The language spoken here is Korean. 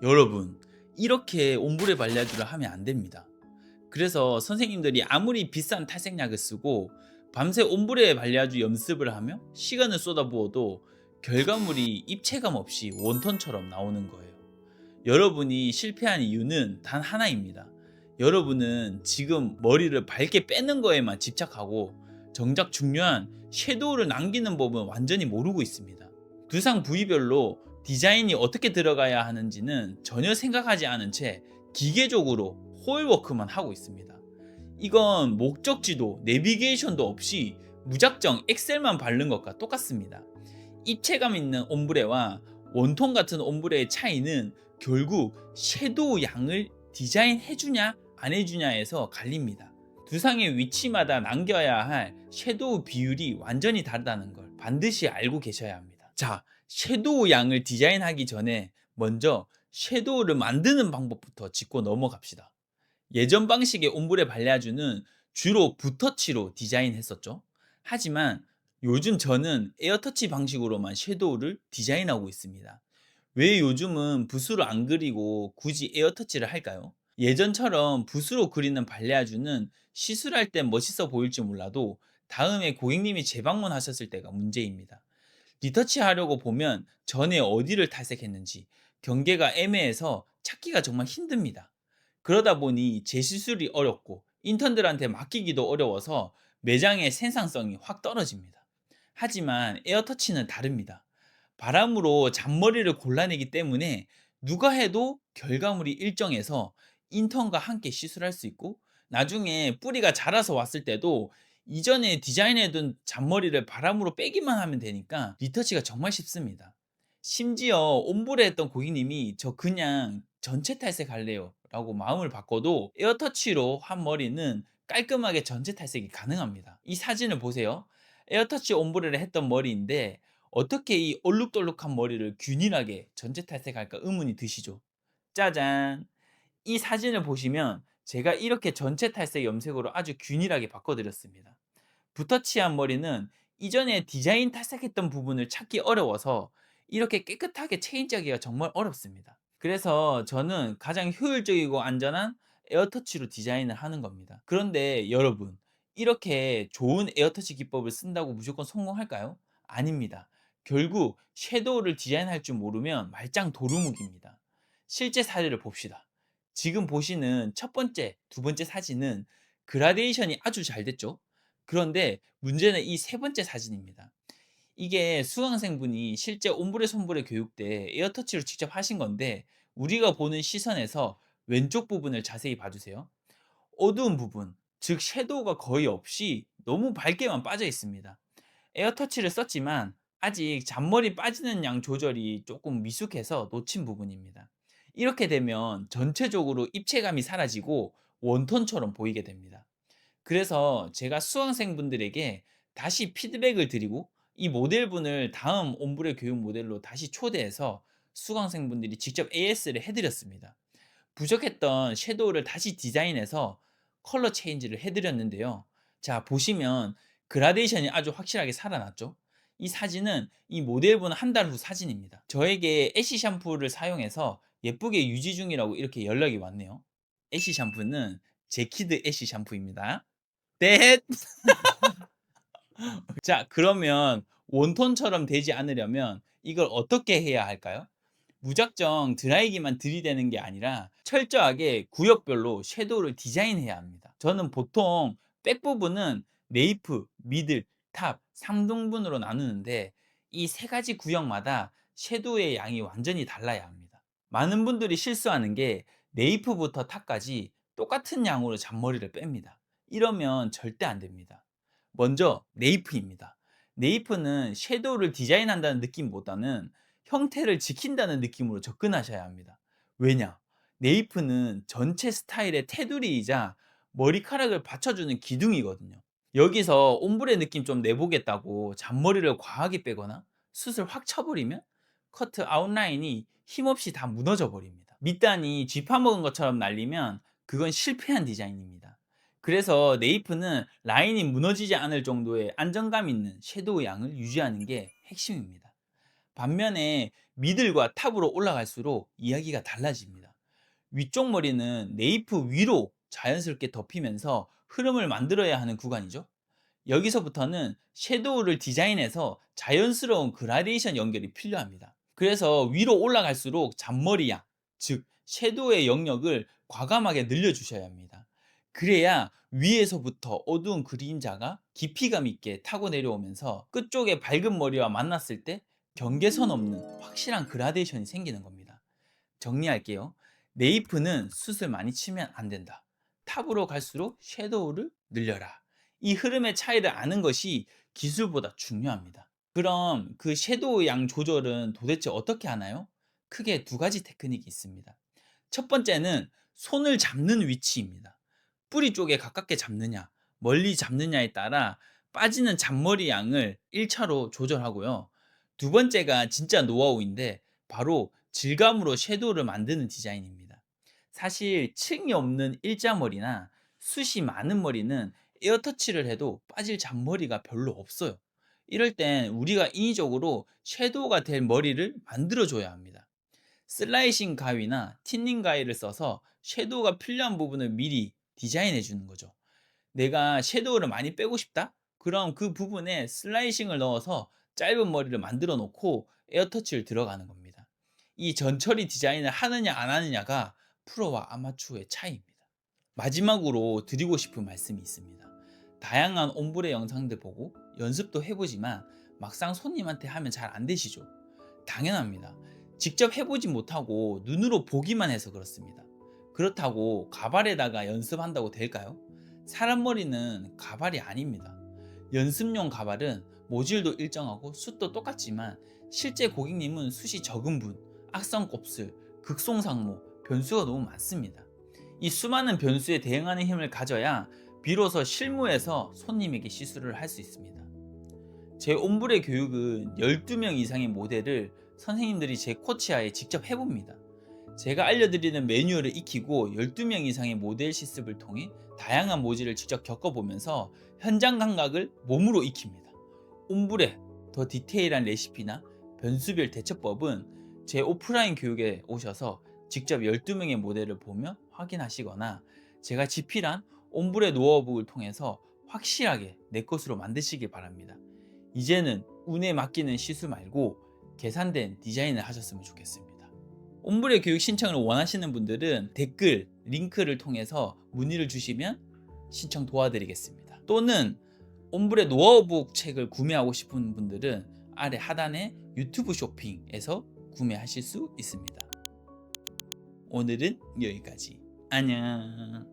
여러분, 이렇게 옴브레 발라주를 하면 안 됩니다. 그래서 선생님들이 아무리 비싼 탈색약을 쓰고 밤새 옴브레 발라주 연습을 하며 시간을 쏟아부어도 결과물이 입체감 없이 웜톤처럼 나오는 거예요. 여러분이 실패한 이유는 단 하나입니다. 여러분은 지금 머리를 밝게 빼는 거에만 집착하고 정작 중요한 섀도우를 남기는 법은 완전히 모르고 있습니다. 두상 부위별로 디자인이 어떻게 들어가야 하는지는 전혀 생각하지 않은 채 기계적으로 호일워크만 하고 있습니다. 이건 목적지도 내비게이션도 없이 무작정 엑셀만 바른 것과 똑같습니다. 입체감 있는 옴브레와 원톤 같은 옴브레의 차이는 결국 섀도우 양을 디자인해주냐 안 해주냐에서 갈립니다. 두상의 위치마다 남겨야 할 섀도우 비율이 완전히 다르다는 걸 반드시 알고 계셔야 합니다. 자, 섀도우 양을 디자인하기 전에 먼저 섀도우를 만드는 방법부터 짚고 넘어갑시다. 예전 방식의 옴브레 발라주는 주로 붓터치로 디자인했었죠. 하지만 요즘 저는 에어터치 방식으로만 섀도우를 디자인하고 있습니다. 왜 요즘은 붓으로 안 그리고 굳이 에어터치를 할까요? 예전처럼 붓으로 그리는 발레아주는 시술할 땐 멋있어 보일지 몰라도 다음에 고객님이 재방문하셨을 때가 문제입니다. 리터치 하려고 보면 전에 어디를 탈색했는지 경계가 애매해서 찾기가 정말 힘듭니다. 그러다 보니 재시술이 어렵고 인턴들한테 맡기기도 어려워서 매장의 생산성이 확 떨어집니다. 하지만 에어터치는 다릅니다. 바람으로 잔머리를 골라내기 때문에 누가 해도 결과물이 일정해서 인턴과 함께 시술할 수 있고 나중에 뿌리가 자라서 왔을 때도 이전에 디자인해둔 잔머리를 바람으로 빼기만 하면 되니까 리터치가 정말 쉽습니다. 심지어 옴브레 했던 고객님이 저 그냥 전체 탈색할래요 라고 마음을 바꿔도 에어터치로 한 머리는 깔끔하게 전체 탈색이 가능합니다. 이 사진을 보세요. 에어터치 옴브레를 했던 머리인데 어떻게 이 얼룩덜룩한 머리를 균일하게 전체 탈색할까 의문이 드시죠? 짜잔! 이 사진을 보시면 제가 이렇게 전체 탈색 염색으로 아주 균일하게 바꿔드렸습니다. 붓터치한 머리는 이전에 디자인 탈색했던 부분을 찾기 어려워서 이렇게 깨끗하게 체인지하기가 정말 어렵습니다. 그래서 저는 가장 효율적이고 안전한 에어터치로 디자인을 하는 겁니다. 그런데 여러분, 이렇게 좋은 에어터치 기법을 쓴다고 무조건 성공할까요? 아닙니다. 결국 섀도우를 디자인할 줄 모르면 말짱 도루묵입니다. 실제 사례를 봅시다. 지금 보시는 첫 번째, 두 번째 사진은 그라데이션이 아주 잘 됐죠? 그런데 문제는 이 세 번째 사진입니다. 이게 수강생분이 실제 옴브레 솜브레 교육 때 에어터치로 직접 하신 건데 우리가 보는 시선에서 왼쪽 부분을 자세히 봐주세요. 어두운 부분, 즉 섀도우가 거의 없이 너무 밝게만 빠져 있습니다. 에어터치를 썼지만 아직 잔머리 빠지는 양 조절이 조금 미숙해서 놓친 부분입니다. 이렇게 되면 전체적으로 입체감이 사라지고 원톤처럼 보이게 됩니다. 그래서 제가 수강생분들에게 다시 피드백을 드리고 이 모델분을 다음 옴브레 교육 모델로 다시 초대해서 수강생분들이 직접 AS를 해드렸습니다. 부족했던 섀도우를 다시 디자인해서 컬러 체인지를 해드렸는데요. 자, 보시면 그라데이션이 아주 확실하게 살아났죠. 이 사진은 이 모델분 한 달 후 사진입니다. 저에게 애쉬 샴푸를 사용해서 예쁘게 유지 중이라고 이렇게 연락이 왔네요. 애쉬 샴푸는 제키드 애쉬 샴푸입니다. 뎃! 자, 그러면 웜톤처럼 되지 않으려면 이걸 어떻게 해야 할까요? 무작정 드라이기만 들이대는 게 아니라 철저하게 구역별로 섀도우를 디자인해야 합니다. 저는 보통 백 부분은 네이프, 미들, 탑 3등분으로 나누는데 이 세 가지 구역마다 섀도우의 양이 완전히 달라야 합니다. 많은 분들이 실수하는 게 네이프부터 탑까지 똑같은 양으로 잔머리를 뺍니다. 이러면 절대 안 됩니다. 먼저 네이프입니다. 네이프는 섀도우를 디자인한다는 느낌보다는 형태를 지킨다는 느낌으로 접근하셔야 합니다. 왜냐? 네이프는 전체 스타일의 테두리이자 머리카락을 받쳐주는 기둥이거든요. 여기서 옴브레 느낌 좀 내보겠다고 잔머리를 과하게 빼거나 숱을 확 쳐버리면 커트 아웃라인이 힘없이 다 무너져 버립니다. 밑단이 쥐파먹은 것처럼 날리면 그건 실패한 디자인입니다. 그래서 네이프는 라인이 무너지지 않을 정도의 안정감 있는 섀도우 양을 유지하는 게 핵심입니다. 반면에 미들과 탑으로 올라갈수록 이야기가 달라집니다. 위쪽 머리는 네이프 위로 자연스럽게 덮이면서 흐름을 만들어야 하는 구간이죠. 여기서부터는 섀도우를 디자인해서 자연스러운 그라데이션 연결이 필요합니다. 그래서 위로 올라갈수록 잔머리야, 즉 섀도우의 영역을 과감하게 늘려주셔야 합니다. 그래야 위에서부터 어두운 그림자가 깊이감 있게 타고 내려오면서 끝쪽에 밝은 머리와 만났을 때 경계선 없는 확실한 그라데이션이 생기는 겁니다. 정리할게요. 네이프는 숱을 많이 치면 안 된다. 탑으로 갈수록 섀도우를 늘려라. 이 흐름의 차이를 아는 것이 기술보다 중요합니다. 그럼 그 섀도우 양 조절은 도대체 어떻게 하나요? 크게 두 가지 테크닉이 있습니다. 첫 번째는 손을 잡는 위치입니다. 뿌리 쪽에 가깝게 잡느냐, 멀리 잡느냐에 따라 빠지는 잔머리 양을 1차로 조절하고요. 두 번째가 진짜 노하우인데 바로 질감으로 섀도우를 만드는 디자인입니다. 사실 층이 없는 일자머리나 숱이 많은 머리는 에어터치를 해도 빠질 잔머리가 별로 없어요. 이럴 땐 우리가 인위적으로 섀도우가 될 머리를 만들어줘야 합니다. 슬라이싱 가위나 틴닝 가위를 써서 섀도우가 필요한 부분을 미리 디자인해 주는 거죠. 내가 섀도우를 많이 빼고 싶다? 그럼 그 부분에 슬라이싱을 넣어서 짧은 머리를 만들어 놓고 에어터치를 들어가는 겁니다. 이 전처리 디자인을 하느냐 안 하느냐가 프로와 아마추어의 차이입니다. 마지막으로 드리고 싶은 말씀이 있습니다. 다양한 옴브레 영상들 보고 연습도 해보지만 막상 손님한테 하면 잘 안 되시죠? 당연합니다. 직접 해보지 못하고 눈으로 보기만 해서 그렇습니다. 그렇다고 가발에다가 연습한다고 될까요? 사람 머리는 가발이 아닙니다. 연습용 가발은 모질도 일정하고 숱도 똑같지만 실제 고객님은 숱이 적은 분, 악성 곱슬, 극송상모, 변수가 너무 많습니다. 이 수많은 변수에 대응하는 힘을 가져야 비로소 실무에서 손님에게 시술을 할 수 있습니다. 제 옴브레 교육은 12명 이상의 모델을 선생님들이 제 코치하에 직접 해봅니다. 제가 알려드리는 매뉴얼을 익히고 12명 이상의 모델 실습을 통해 다양한 모질을 직접 겪어보면서 현장 감각을 몸으로 익힙니다. 옴브레, 더 디테일한 레시피나 변수별 대처법은 제 오프라인 교육에 오셔서 직접 12명의 모델을 보며 확인하시거나 제가 집필한 옴브레 노하우북을 통해서 확실하게 내 것으로 만드시길 바랍니다. 이제는 운에 맡기는 시술 말고 계산된 디자인을 하셨으면 좋겠습니다. 옴브레 교육 신청을 원하시는 분들은 댓글, 링크를 통해서 문의를 주시면 신청 도와드리겠습니다. 또는 옴브레 노하우북 책을 구매하고 싶은 분들은 아래 하단에 유튜브 쇼핑에서 구매하실 수 있습니다. 오늘은 여기까지. 안녕.